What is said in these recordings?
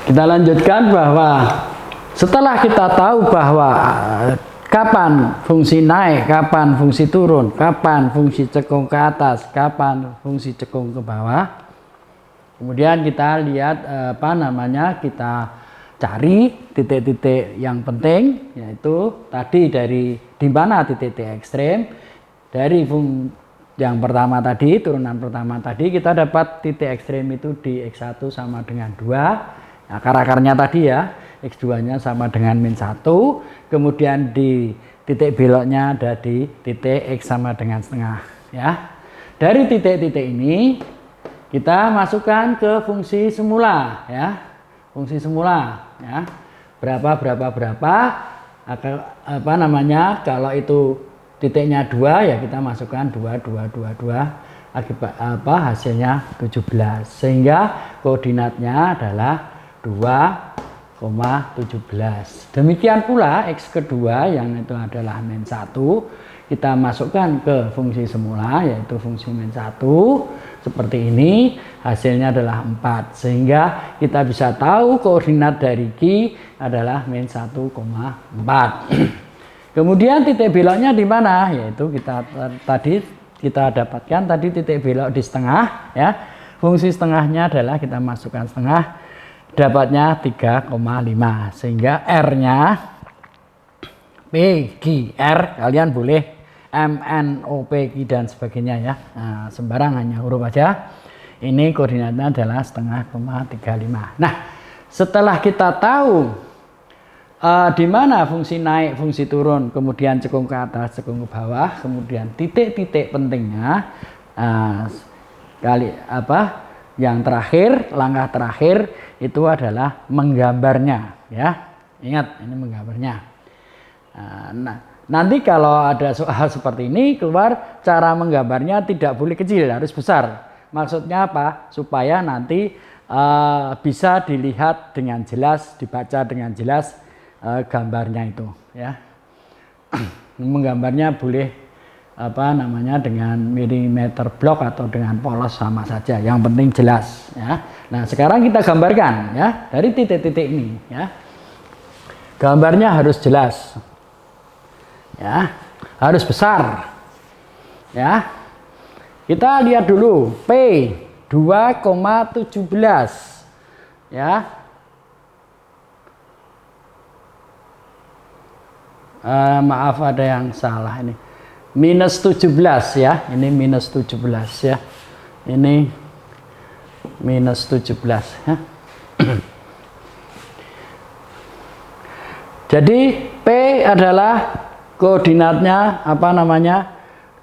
Kita lanjutkan bahwa setelah kita tahu bahwa kapan fungsi naik, kapan fungsi turun, kapan fungsi cekung ke atas, kapan fungsi cekung ke bawah, kemudian kita lihat kita cari titik-titik yang penting, yaitu tadi dari di mana titik-titik ekstrem. Dari yang pertama tadi, turunan pertama tadi, kita dapat titik ekstrem itu di X1 sama dengan 2. Nah, akar-akarnya tadi ya, X2-nya sama dengan -1. Kemudian di titik beloknya ada di titik X sama dengan setengah. Ya. Dari titik-titik ini, kita masukkan ke fungsi semula. Ya. Fungsi semula. Ya. Berapa, kalau itu titiknya 2 ya kita masukkan 2 akibat hasilnya 17, sehingga koordinatnya adalah 2,17. demikian pula X kedua yang itu adalah -1 kita masukkan ke fungsi semula, yaitu fungsi -1 seperti ini, hasilnya adalah 4, sehingga kita bisa tahu koordinat dari Q adalah -1,4. Kemudian titik beloknya di mana? Yaitu tadi kita dapatkan tadi titik belok di setengah, ya. Fungsi setengahnya adalah kita masukkan setengah, dapatnya 3,5, sehingga R-nya P, Q, R, kalian boleh M, N, O, P, Q dan sebagainya ya. Nah, sembarang hanya huruf aja. Ini koordinatnya adalah 0,35. Nah, setelah kita tahu di mana fungsi naik, fungsi turun, kemudian cekung ke atas, cekung ke bawah, kemudian titik-titik pentingnya, yang terakhir, langkah terakhir itu adalah menggambarnya, ya. Ingat, ini menggambarnya. Nah, nanti kalau ada soal seperti ini keluar, cara menggambarnya tidak boleh kecil, harus besar. Maksudnya apa? Supaya nanti bisa dilihat dengan jelas, dibaca dengan jelas gambarnya itu, ya. Menggambarnya boleh dengan milimeter blok atau dengan polos sama saja, yang penting jelas, ya. Nah, sekarang kita gambarkan, ya, dari titik-titik ini, ya. Gambarnya harus jelas, ya, harus besar, ya. Kita lihat dulu P 2,17, ya. Maaf, ada yang salah ini. -17 ya. Ini -17 ya. Ini -17 ya. Jadi P adalah koordinatnya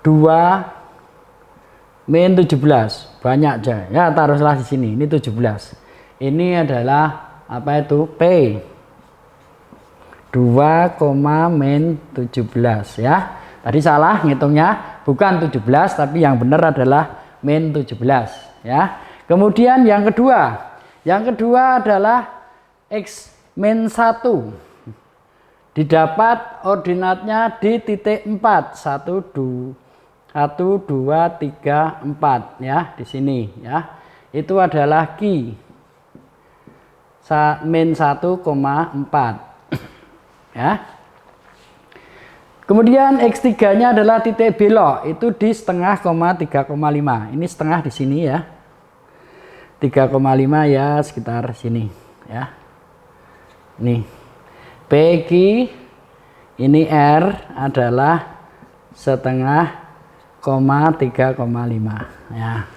2-17. Banyak aja. Ya, taruhlah di sini. Ini 17. Ini adalah P 2,-17 ya. Tadi salah ngitungnya, bukan 17 tapi yang benar adalah -17 ya. Kemudian yang kedua adalah X-1. Didapat ordinatnya di titik 4. 1 2 3 4 ya, di sini ya. Itu adalah Q -1,4. Ya. Kemudian X3-nya adalah titik belok, itu di 0,5, 3,5. Ini setengah di sini ya. 3,5 ya, sekitar sini ya. Nih. PQ ini R adalah 0,5 ya.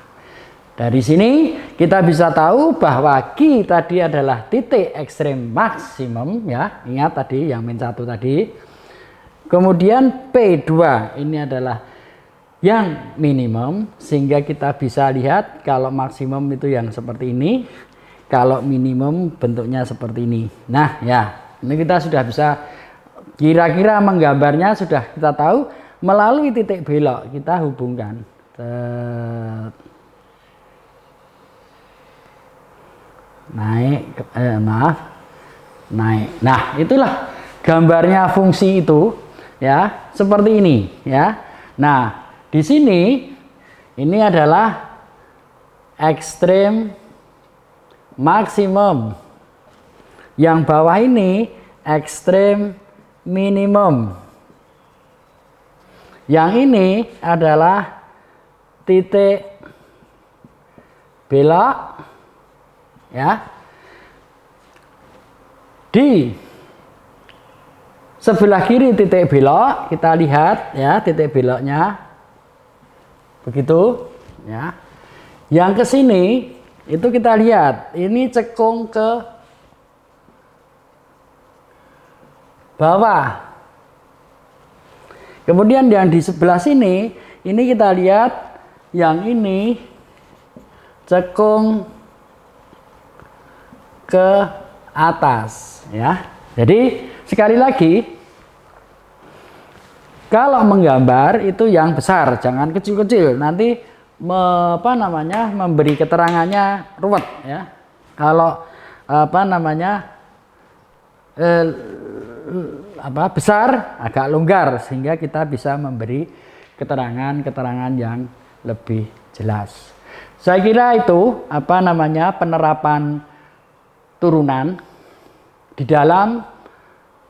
Dari sini kita bisa tahu bahwa Q tadi adalah titik ekstrem maksimum ya. Ingat tadi yang -1 tadi. Kemudian P2 ini adalah yang minimum, sehingga kita bisa lihat kalau maksimum itu yang seperti ini, kalau minimum bentuknya seperti ini. Nah, ya, ini kita sudah bisa kira-kira menggambarnya, sudah kita tahu melalui titik belok kita hubungkan. Naik, naik. Nah, itulah gambarnya fungsi itu ya, seperti ini ya. Nah, di sini ini adalah ekstrem maksimum Yang bawah ini ekstrem minimum. Yang ini adalah titik belok, ya. Di sebelah kiri titik belok, kita lihat ya titik beloknya begitu, ya. Yang ke sini itu kita lihat ini cekung ke bawah. Kemudian yang di sebelah sini ini kita lihat yang ini cekung ke atas, ya. Jadi sekali lagi, kalau menggambar itu yang besar, jangan kecil-kecil. Nanti memberi keterangannya ruwet, ya. Kalau besar agak longgar sehingga kita bisa memberi keterangan yang lebih jelas. Saya kira itu penerapan turunan di dalam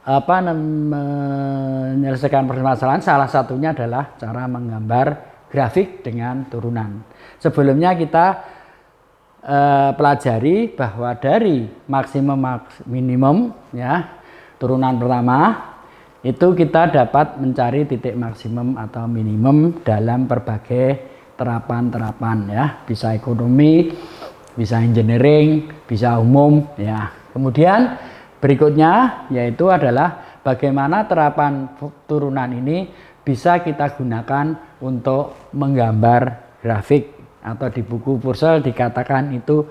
menyelesaikan permasalahan. Salah satunya adalah cara menggambar grafik dengan turunan. Sebelumnya kita pelajari bahwa dari maksimum minimum, ya, turunan pertama itu kita dapat mencari titik maksimum atau minimum dalam berbagai terapan-terapan, ya. Bisa ekonomi, bisa engineering, bisa umum, ya. Kemudian berikutnya yaitu adalah bagaimana terapan turunan ini bisa kita gunakan untuk menggambar grafik, atau di buku Purcell dikatakan itu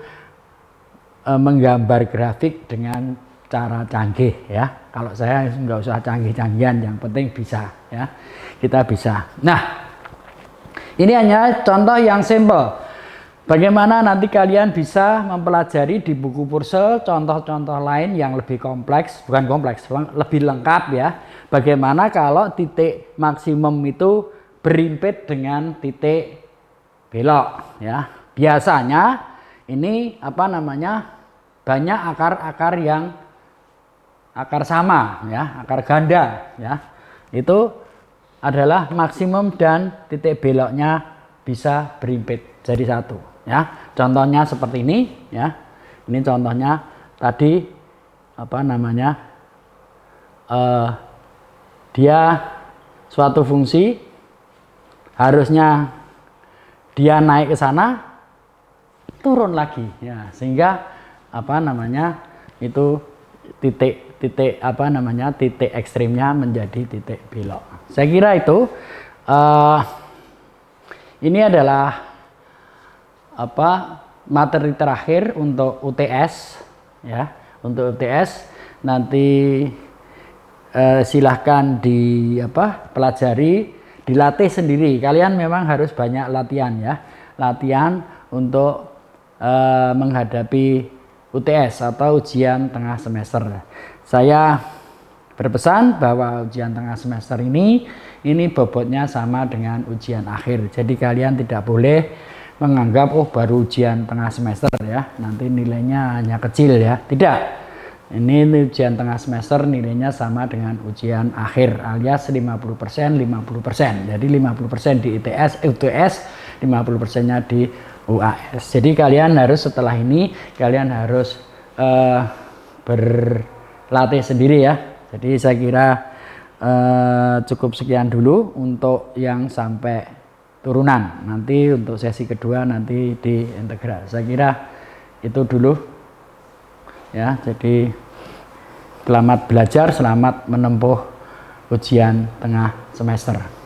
menggambar grafik dengan cara canggih, ya. Kalau saya nggak usah canggih-canggihan, yang penting bisa, ya. Kita bisa. Nah, ini hanya contoh yang simple. Bagaimana nanti kalian bisa mempelajari di buku Purcell contoh-contoh lain yang lebih kompleks, bukan kompleks, lebih lengkap, ya. Bagaimana kalau titik maksimum itu berimpit dengan titik belok, ya. Biasanya ini banyak akar-akar yang akar sama, ya, akar ganda, ya. Itu adalah maksimum dan titik beloknya bisa berimpit jadi satu, ya. Contohnya seperti ini, ya. Ini contohnya tadi dia suatu fungsi harusnya dia naik ke sana, turun lagi, ya, sehingga itu titik ekstrimnya menjadi titik belok. Saya kira itu ini adalah materi terakhir untuk UTS, ya. Untuk UTS nanti silahkan pelajari, dilatih sendiri. Kalian memang harus banyak latihan, ya. Latihan untuk menghadapi UTS atau ujian tengah semester. Saya berpesan bahwa ujian tengah semester ini bobotnya sama dengan ujian akhir. Jadi kalian tidak boleh menganggap baru ujian tengah semester, ya, nanti nilainya hanya kecil, ya. Tidak. Ini ujian tengah semester nilainya sama dengan ujian akhir, alias 50%, 50%. Jadi 50% di UTS, 50%-nya di UAS. Jadi kalian harus setelah ini kalian harus berlatih sendiri, ya. Jadi saya kira cukup sekian dulu untuk yang sampai turunan. Nanti untuk sesi kedua nanti di integral. Saya kira itu dulu, ya. Jadi selamat belajar, selamat menempuh ujian tengah semester.